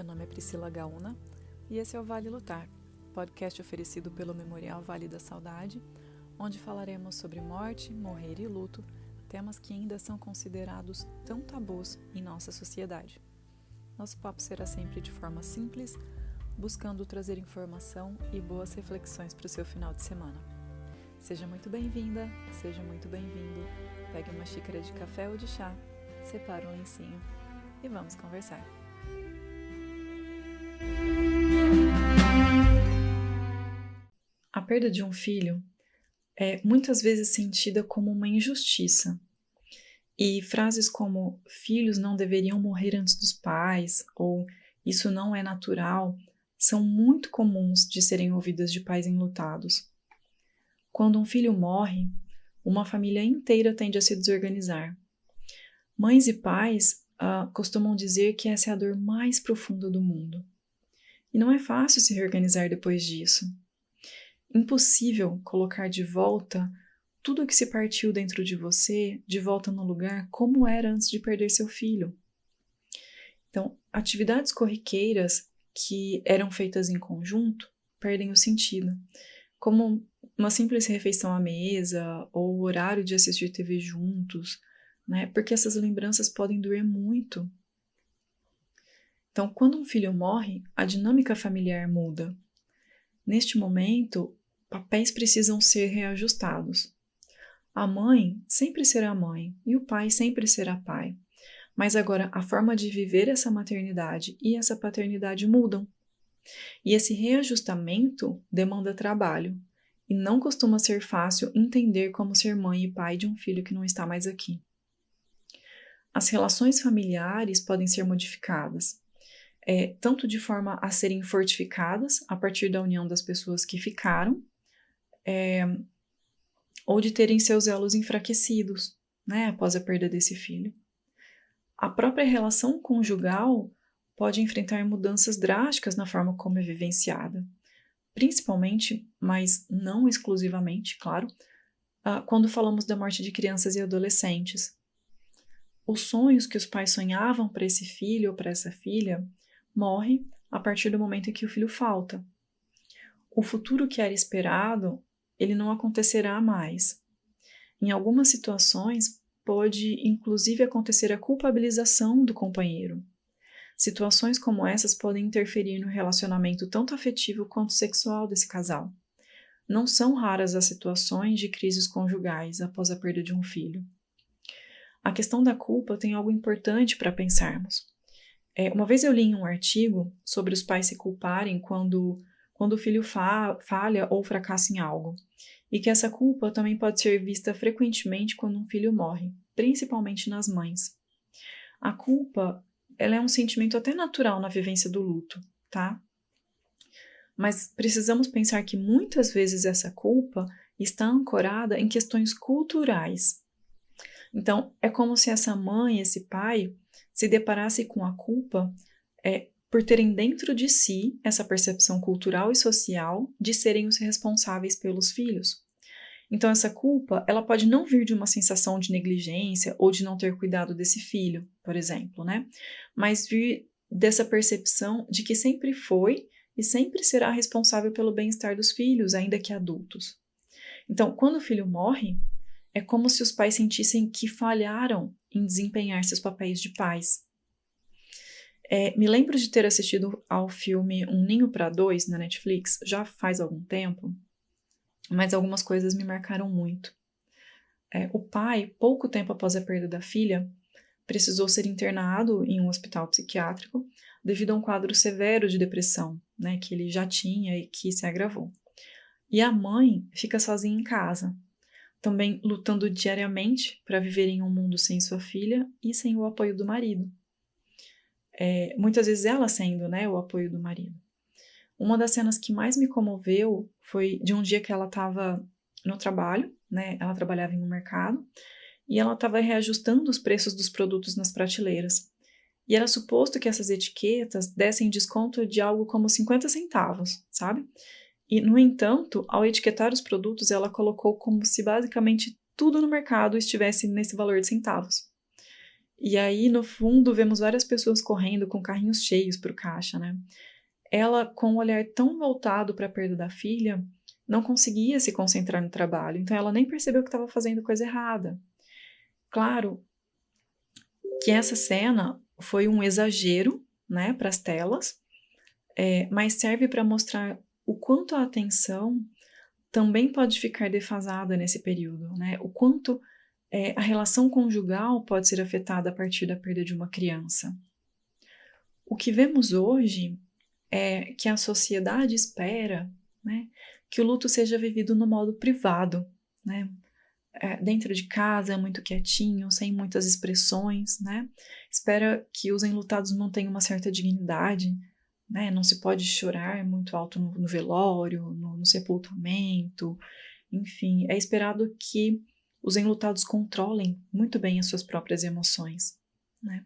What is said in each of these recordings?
meu nome é Priscila Gaúna e esse é o Vale Lutar, podcast oferecido pelo Memorial Vale da Saudade, onde falaremos sobre morte, morrer e luto, temas que ainda são considerados tão tabus em nossa sociedade. Nosso papo será sempre de forma simples, buscando trazer informação e boas reflexões para o seu final de semana. Seja muito bem-vinda, seja muito bem-vindo, pegue uma xícara de café ou de chá, separe um lencinho e vamos conversar. A perda de um filho é muitas vezes sentida como uma injustiça. E frases como filhos não deveriam morrer antes dos pais ou isso não é natural são muito comuns de serem ouvidas de pais enlutados. Quando um filho morre, uma família inteira tende a se desorganizar. Mães e pais costumam dizer que essa é a dor mais profunda do mundo. E não é fácil se reorganizar depois disso. Impossível colocar de volta tudo o que se partiu dentro de você, de volta no lugar como era antes de perder seu filho. Então, atividades corriqueiras que eram feitas em conjunto perdem o sentido, como uma simples refeição à mesa ou o horário de assistir TV juntos, né? Porque essas lembranças podem doer muito. Então, quando um filho morre, a dinâmica familiar muda. Neste momento, papéis precisam ser reajustados. A mãe sempre será mãe e o pai sempre será pai. Mas agora a forma de viver essa maternidade e essa paternidade mudam. E esse reajustamento demanda trabalho. E não costuma ser fácil entender como ser mãe e pai de um filho que não está mais aqui. As relações familiares podem ser modificadas, tanto de forma a serem fortificadas a partir da união das pessoas que ficaram, ou de terem seus elos enfraquecidos, né, após a perda desse filho. A própria relação conjugal pode enfrentar mudanças drásticas na forma como é vivenciada, principalmente, mas não exclusivamente, claro, quando falamos da morte de crianças e adolescentes. Os sonhos que os pais sonhavam para esse filho ou para essa filha morrem a partir do momento em que o filho falta. O futuro que era esperado ele não acontecerá mais. Em algumas situações, pode inclusive acontecer a culpabilização do companheiro. Situações como essas podem interferir no relacionamento tanto afetivo quanto sexual desse casal. Não são raras as situações de crises conjugais após a perda de um filho. A questão da culpa tem algo importante para pensarmos. Uma vez eu li em um artigo sobre os pais se culparem quando o filho falha ou fracassa em algo, e que essa culpa também pode ser vista frequentemente quando um filho morre, principalmente nas mães. A culpa, ela é um sentimento até natural na vivência do luto, tá? Mas precisamos pensar que muitas vezes essa culpa está ancorada em questões culturais. Então, é como se essa mãe, esse pai, se deparasse com a culpa por terem dentro de si essa percepção cultural e social de serem os responsáveis pelos filhos. Então, essa culpa, ela pode não vir de uma sensação de negligência ou de não ter cuidado desse filho, por exemplo, né? Mas vir dessa percepção de que sempre foi e sempre será responsável pelo bem-estar dos filhos, ainda que adultos. Então, quando o filho morre, é como se os pais sentissem que falharam em desempenhar seus papéis de pais. Me lembro de ter assistido ao filme Um Ninho para Dois na Netflix, já faz algum tempo, mas algumas coisas me marcaram muito. O pai, pouco tempo após a perda da filha, precisou ser internado em um hospital psiquiátrico devido a um quadro severo de depressão, né, que ele já tinha e que se agravou. E a mãe fica sozinha em casa, também lutando diariamente para viver em um mundo sem sua filha e sem o apoio do marido. Muitas vezes ela sendo, né, o apoio do marido. Uma das cenas que mais me comoveu foi de um dia que ela estava no trabalho, né, ela trabalhava em um mercado, e ela estava reajustando os preços dos produtos nas prateleiras. E era suposto que essas etiquetas dessem desconto de algo como 50 centavos, sabe? E, no entanto, ao etiquetar os produtos, ela colocou como se basicamente tudo no mercado estivesse nesse valor de centavos. E aí, no fundo, vemos várias pessoas correndo com carrinhos cheios para o caixa, né? Ela, com um olhar tão voltado para a perda da filha, não conseguia se concentrar no trabalho, então ela nem percebeu que estava fazendo coisa errada. Claro que essa cena foi um exagero, né, para as telas, mas serve para mostrar o quanto a atenção também pode ficar defasada nesse período, né? O quanto a relação conjugal pode ser afetada a partir da perda de uma criança. O que vemos hoje é que a sociedade espera, né, que o luto seja vivido no modo privado, né? Dentro de casa, muito quietinho, sem muitas expressões, né? Espera que os enlutados mantenham uma certa dignidade, né? Não se pode chorar muito alto no velório, no sepultamento, enfim, é esperado que os enlutados controlem muito bem as suas próprias emoções, né?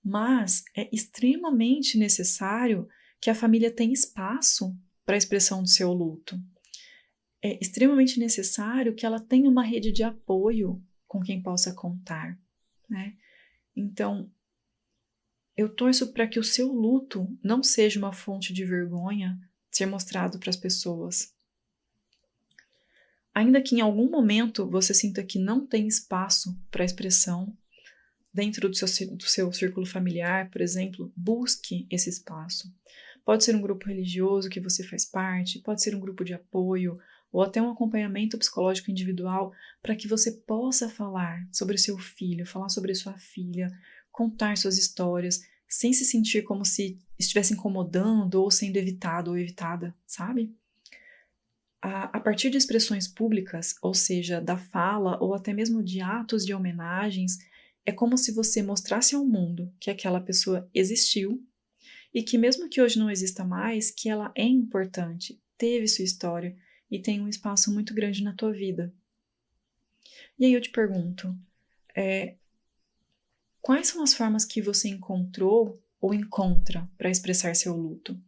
Mas é extremamente necessário que a família tenha espaço para a expressão do seu luto. É extremamente necessário que ela tenha uma rede de apoio com quem possa contar, né? Então, eu torço para que o seu luto não seja uma fonte de vergonha ser mostrado para as pessoas. Ainda que em algum momento você sinta que não tem espaço para expressão dentro do seu círculo familiar, por exemplo, busque esse espaço. Pode ser um grupo religioso que você faz parte, pode ser um grupo de apoio, ou até um acompanhamento psicológico individual para que você possa falar sobre o seu filho, falar sobre a sua filha, contar suas histórias, sem se sentir como se estivesse incomodando ou sendo evitado ou evitada, sabe? A partir de expressões públicas, ou seja, da fala ou até mesmo de atos de homenagens, é como se você mostrasse ao mundo que aquela pessoa existiu e que mesmo que hoje não exista mais, que ela é importante, teve sua história e tem um espaço muito grande na tua vida. E aí eu te pergunto, quais são as formas que você encontrou ou encontra para expressar seu luto?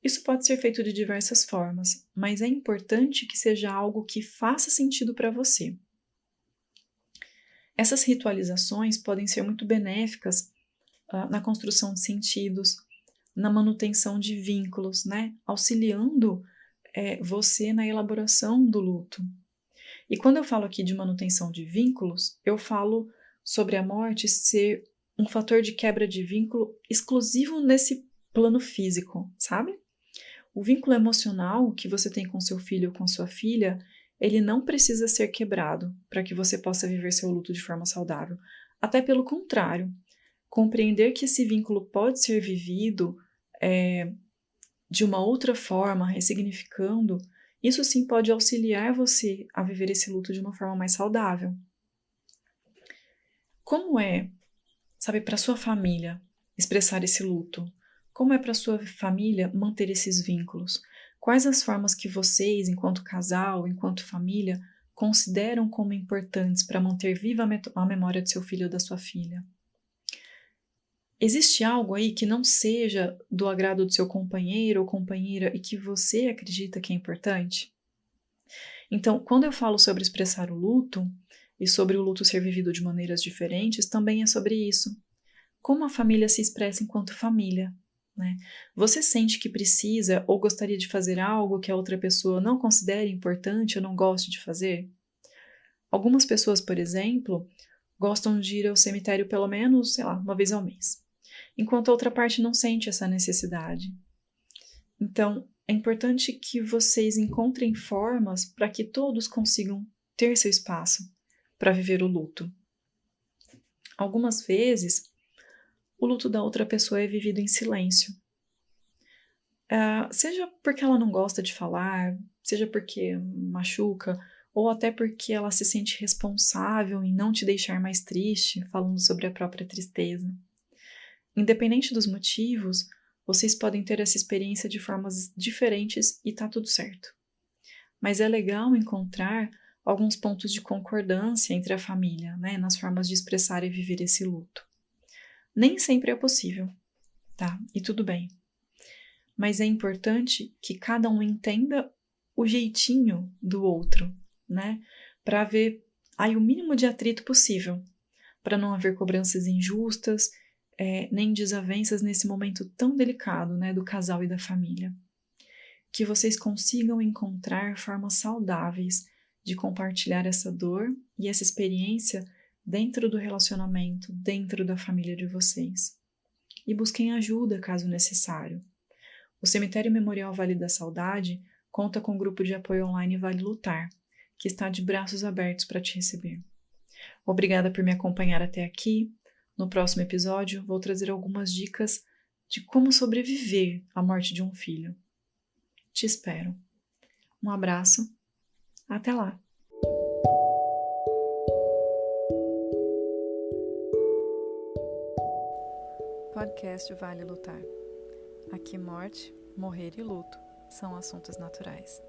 Isso pode ser feito de diversas formas, mas é importante que seja algo que faça sentido para você. Essas ritualizações podem ser muito benéficas na construção de sentidos, na manutenção de vínculos, né? Auxiliando você na elaboração do luto. E quando eu falo aqui de manutenção de vínculos, eu falo sobre a morte ser um fator de quebra de vínculo exclusivo nesse plano físico, sabe? O vínculo emocional que você tem com seu filho ou com sua filha, ele não precisa ser quebrado para que você possa viver seu luto de forma saudável. Até pelo contrário, compreender que esse vínculo pode ser vivido de uma outra forma, ressignificando, isso sim pode auxiliar você a viver esse luto de uma forma mais saudável. Como é, sabe, para sua família expressar esse luto? Como é para sua família manter esses vínculos? Quais as formas que vocês, enquanto casal, enquanto família, consideram como importantes para manter viva a memória do seu filho ou da sua filha? Existe algo aí que não seja do agrado do seu companheiro ou companheira e que você acredita que é importante? Então, quando eu falo sobre expressar o luto e sobre o luto ser vivido de maneiras diferentes, também é sobre isso. Como a família se expressa enquanto família, né? Você sente que precisa ou gostaria de fazer algo que a outra pessoa não considere importante ou não goste de fazer? Algumas pessoas, por exemplo, gostam de ir ao cemitério pelo menos, sei lá, uma vez ao mês, enquanto a outra parte não sente essa necessidade. Então, é importante que vocês encontrem formas para que todos consigam ter seu espaço para viver o luto. Algumas vezes, o luto da outra pessoa é vivido em silêncio. Seja porque ela não gosta de falar, seja porque machuca, ou até porque ela se sente responsável em não te deixar mais triste, falando sobre a própria tristeza. Independente dos motivos, vocês podem ter essa experiência de formas diferentes e tá tudo certo. Mas é legal encontrar alguns pontos de concordância entre a família, né, nas formas de expressar e viver esse luto. Nem sempre é possível, tá? E tudo bem. Mas é importante que cada um entenda o jeitinho do outro, né? Para haver aí o mínimo de atrito possível, para não haver cobranças injustas, nem desavenças nesse momento tão delicado, né, do casal e da família. Que vocês consigam encontrar formas saudáveis de compartilhar essa dor e essa experiência dentro do relacionamento, dentro da família de vocês. E busquem ajuda caso necessário. O Cemitério Memorial Vale da Saudade conta com o grupo de apoio online Vale Lutar, que está de braços abertos para te receber. Obrigada por me acompanhar até aqui. No próximo episódio, vou trazer algumas dicas de como sobreviver à morte de um filho. Te espero. Um abraço. Até lá. Podcast Vale Lutar. Aqui morte, morrer e luto são assuntos naturais.